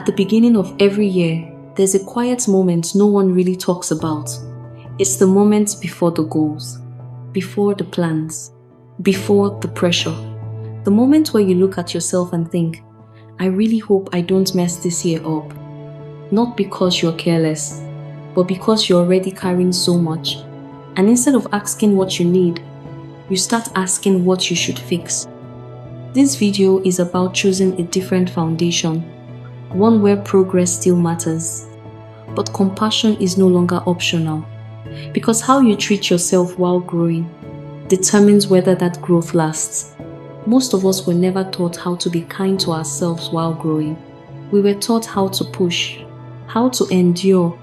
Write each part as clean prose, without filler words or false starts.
the beginning of every year, there's a quiet moment no one really talks about. It's the moment before the goals, before the plans, before the pressure. The moment where you look at yourself and think, I really hope I don't mess this year up. Not because you're careless, but because you're already carrying so much. And instead of asking what you need, you start asking what you should fix. This video is about choosing a different foundation, one where progress still matters, but compassion is no longer optional. Because how you treat yourself while growing determines whether that growth lasts. Most of us were never taught how to be kind to ourselves while growing. We were taught how to push, how to endure,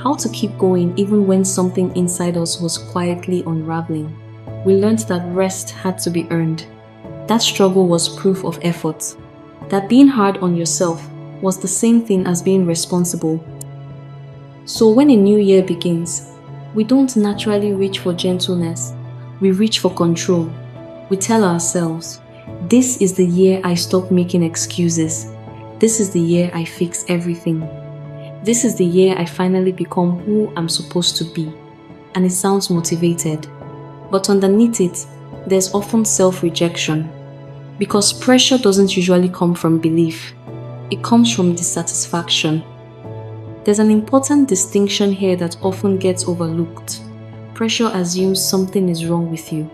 how to keep going even when something inside us was quietly unraveling. We learned that rest had to be earned. That struggle was proof of effort. That being hard on yourself was the same thing as being responsible. So when a new year begins, we don't naturally reach for gentleness. We reach for control. We tell ourselves, this is the year I stop making excuses. This is the year I fix everything. This is the year I finally become who I'm supposed to be. And it sounds motivated. But underneath it, there's often self-rejection. Because pressure doesn't usually come from belief. It comes from dissatisfaction. There's an important distinction here that often gets overlooked. Pressure assumes something is wrong with you.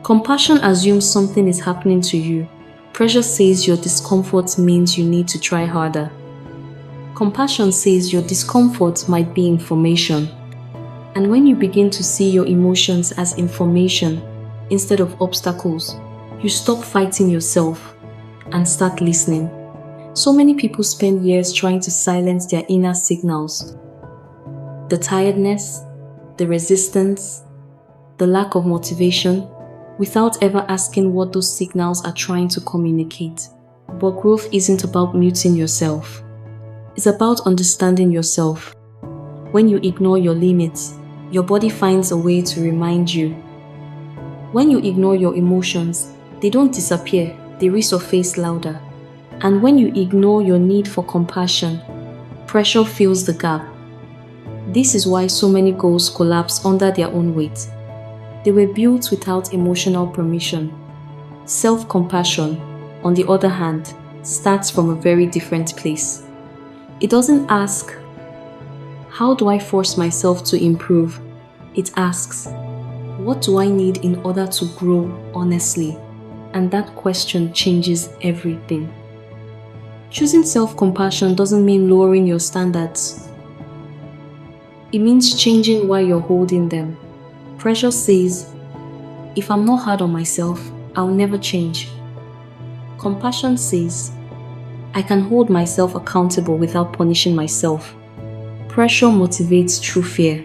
Compassion assumes something is happening to you. Pressure says your discomfort means you need to try harder. Compassion says your discomfort might be information. And when you begin to see your emotions as information instead of obstacles, you stop fighting yourself and start listening. So many people spend years trying to silence their inner signals. The tiredness, the resistance, the lack of motivation, without ever asking what those signals are trying to communicate. But growth isn't about muting yourself. It's about understanding yourself. When you ignore your limits, your body finds a way to remind you. When you ignore your emotions, they don't disappear, they resurface louder. And when you ignore your need for compassion, pressure fills the gap. This is why so many goals collapse under their own weight. They were built without emotional permission. Self-compassion, on the other hand, starts from a very different place. It doesn't ask, how do I force myself to improve? It asks, what do I need in order to grow honestly? And that question changes everything. Choosing self-compassion doesn't mean lowering your standards. It means changing why you're holding them. Pressure says, if I'm not hard on myself, I'll never change. Compassion says, I can hold myself accountable without punishing myself. Pressure motivates through fear.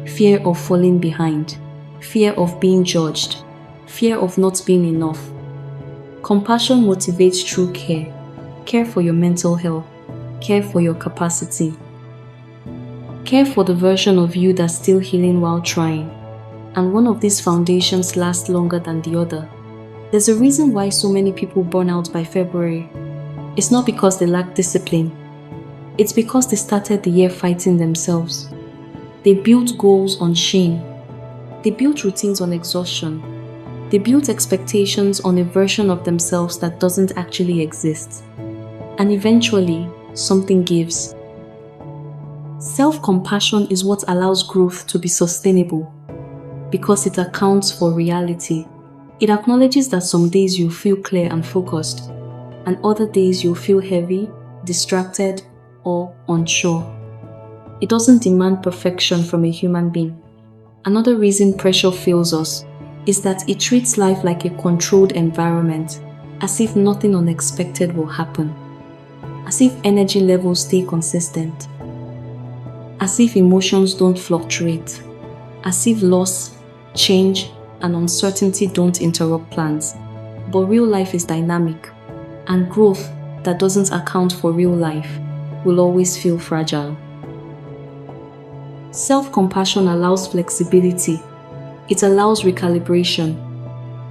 Fear of falling behind. Fear of being judged. Fear of not being enough. Compassion motivates through care. Care for your mental health. Care for your capacity. Care for the version of you that's still healing while trying. And one of these foundations lasts longer than the other. There's a reason why so many people burn out by February. It's not because they lack discipline. It's because they started the year fighting themselves. They built goals on shame. They built routines on exhaustion. They built expectations on a version of themselves that doesn't actually exist. And eventually, something gives. Self-compassion is what allows growth to be sustainable because it accounts for reality. It acknowledges that some days you'll feel clear and focused, and other days you'll feel heavy, distracted, or unsure. It doesn't demand perfection from a human being. Another reason pressure fails us is that it treats life like a controlled environment, as if nothing unexpected will happen, as if energy levels stay consistent, as if emotions don't fluctuate, as if loss, change, and uncertainty don't interrupt plans. But real life is dynamic, and growth that doesn't account for real life will always feel fragile. Self-compassion allows flexibility. It allows recalibration.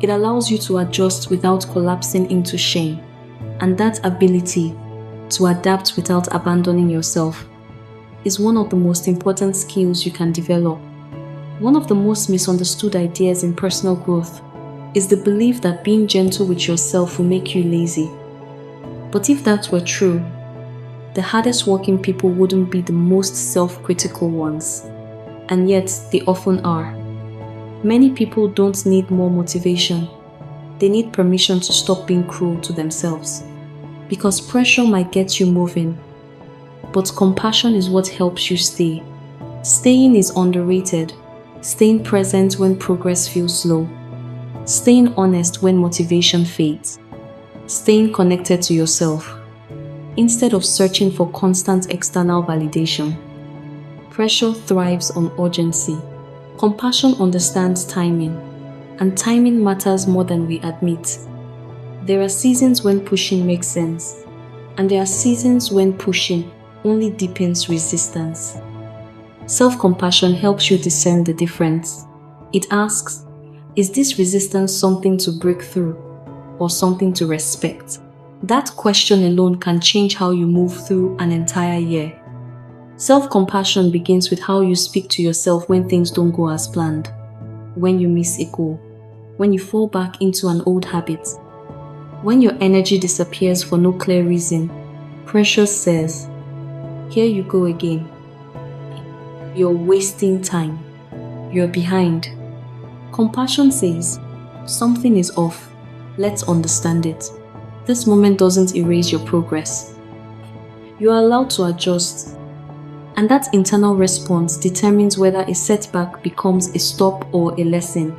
It allows you to adjust without collapsing into shame. And that ability to adapt without abandoning yourself, is one of the most important skills you can develop. One of the most misunderstood ideas in personal growth is the belief that being gentle with yourself will make you lazy. But if that were true, the hardest working people wouldn't be the most self-critical ones, and yet they often are. Many people don't need more motivation. They need permission to stop being cruel to themselves. Because pressure might get you moving, but compassion is what helps you stay. Staying is underrated. Staying present when progress feels slow. Staying honest when motivation fades. Staying connected to yourself, instead of searching for constant external validation. Pressure thrives on urgency. Compassion understands timing, and timing matters more than we admit. There are seasons when pushing makes sense, and there are seasons when pushing only deepens resistance. Self-compassion helps you discern the difference. It asks, is this resistance something to break through or something to respect? That question alone can change how you move through an entire year. Self-compassion begins with how you speak to yourself when things don't go as planned, when you miss a goal, when you fall back into an old habit, when your energy disappears for no clear reason. Pressure says, here you go again. You're wasting time. You're behind. Compassion says, something is off. Let's understand it. This moment doesn't erase your progress. You are allowed to adjust. And that internal response determines whether a setback becomes a stop or a lesson.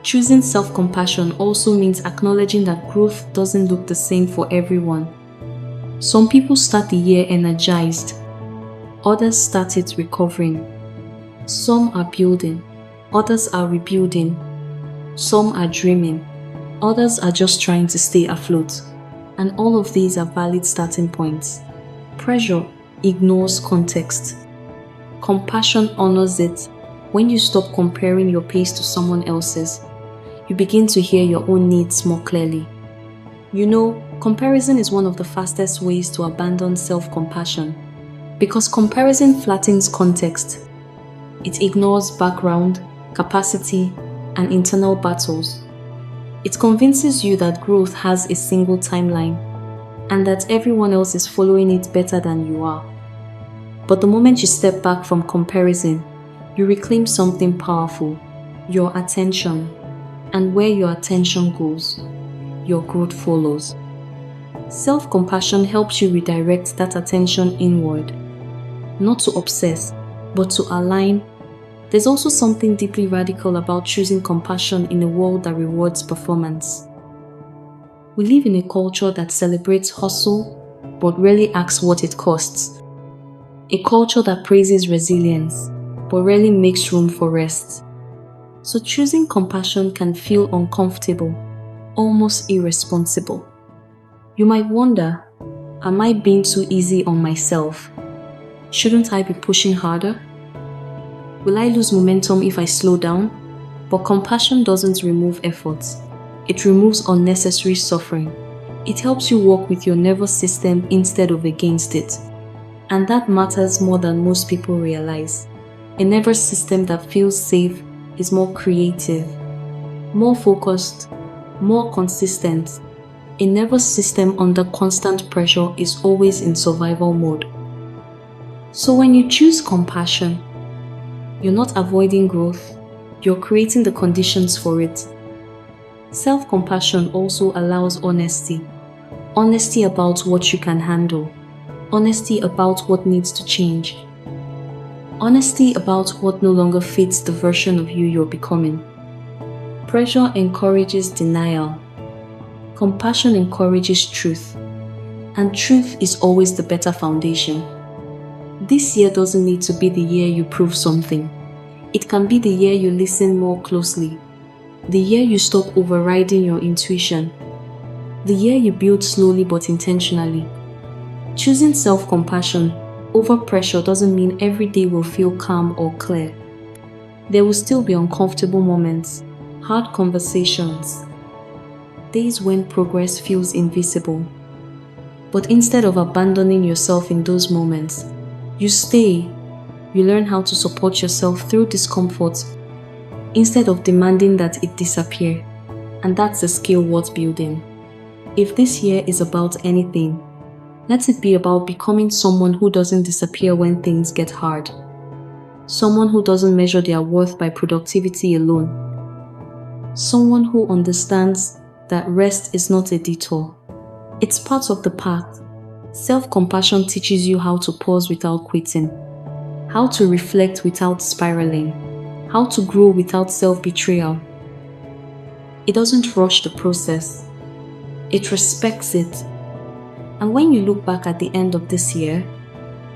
Choosing self-compassion also means acknowledging that growth doesn't look the same for everyone. Some people start the year energized. Others start it recovering. Some are building. Others are rebuilding. Some are dreaming. Others are just trying to stay afloat. And all of these are valid starting points. Pressure ignores context. Compassion honors it. When you stop comparing your pace to someone else's, you begin to hear your own needs more clearly. You know, comparison is one of the fastest ways to abandon self-compassion, because comparison flattens context. It ignores background, capacity, and internal battles. It convinces you that growth has a single timeline and that everyone else is following it better than you are. But the moment you step back from comparison, you reclaim something powerful, your attention. And where your attention goes, your growth follows. Self-compassion helps you redirect that attention inward, not to obsess, but to align. There's also something deeply radical about choosing compassion in a world that rewards performance. We live in a culture that celebrates hustle, but rarely asks what it costs. A culture that praises resilience, but rarely makes room for rest. So choosing compassion can feel uncomfortable, almost irresponsible. You might wonder, am I being too easy on myself? Shouldn't I be pushing harder? Will I lose momentum if I slow down? But compassion doesn't remove effort. It removes unnecessary suffering. It helps you work with your nervous system instead of against it. And that matters more than most people realize. A nervous system that feels safe is more creative, more focused, more consistent. A nervous system under constant pressure is always in survival mode. So when you choose compassion, you're not avoiding growth, you're creating the conditions for it. Self-compassion also allows honesty. Honesty about what you can handle. Honesty about what needs to change. Honesty about what no longer fits the version of you you're becoming. Pressure encourages denial. Compassion encourages truth. And truth is always the better foundation. This year doesn't need to be the year you prove something. It can be the year you listen more closely. The year you stop overriding your intuition. The year you build slowly but intentionally. Choosing self-compassion over pressure doesn't mean every day will feel calm or clear. There will still be uncomfortable moments, hard conversations, days when progress feels invisible. But instead of abandoning yourself in those moments, you stay. You learn how to support yourself through discomfort instead of demanding that it disappear. And that's a skill worth building. If this year is about anything, let it be about becoming someone who doesn't disappear when things get hard. Someone who doesn't measure their worth by productivity alone. Someone who understands that rest is not a detour. It's part of the path. Self-compassion teaches you how to pause without quitting, how to reflect without spiraling, how to grow without self-betrayal. It doesn't rush the process. It respects it. And when you look back at the end of this year,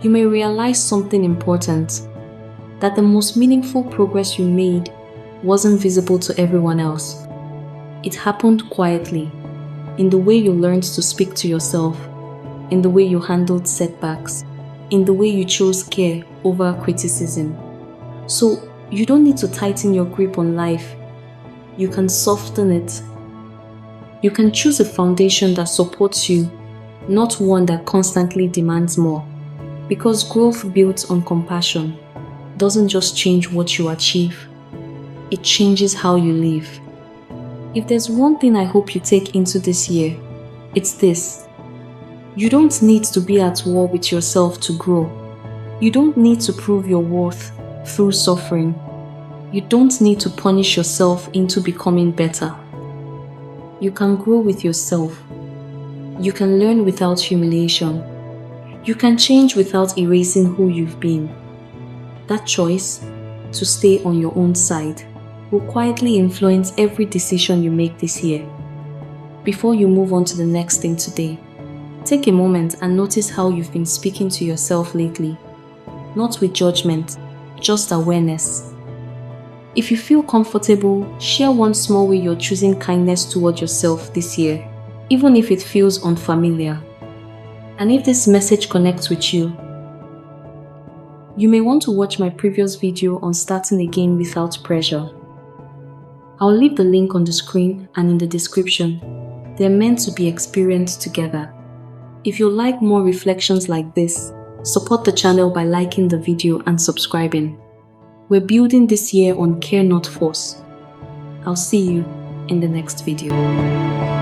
you may realize something important, that the most meaningful progress you made wasn't visible to everyone else. It happened quietly, in the way you learned to speak to yourself, in the way you handled setbacks, in the way you chose care over criticism. So you don't need to tighten your grip on life. You can soften it. You can choose a foundation that supports you, not one that constantly demands more. Because growth built on compassion doesn't just change what you achieve, it changes how you live. If there's one thing I hope you take into this year, it's this. You don't need to be at war with yourself to grow. You don't need to prove your worth through suffering. You don't need to punish yourself into becoming better. You can grow with yourself. You can learn without humiliation. You can change without erasing who you've been. That choice, to stay on your own side, will quietly influence every decision you make this year. Before you move on to the next thing today, take a moment and notice how you've been speaking to yourself lately. Not with judgment, just awareness. If you feel comfortable, share one small way you're choosing kindness toward yourself this year, even if it feels unfamiliar. And if this message connects with you, you may want to watch my previous video on starting again without pressure. I'll leave the link on the screen and in the description. They're meant to be experienced together. If you like more reflections like this, support the channel by liking the video and subscribing. We're building this year on care, not force. I'll see you in the next video.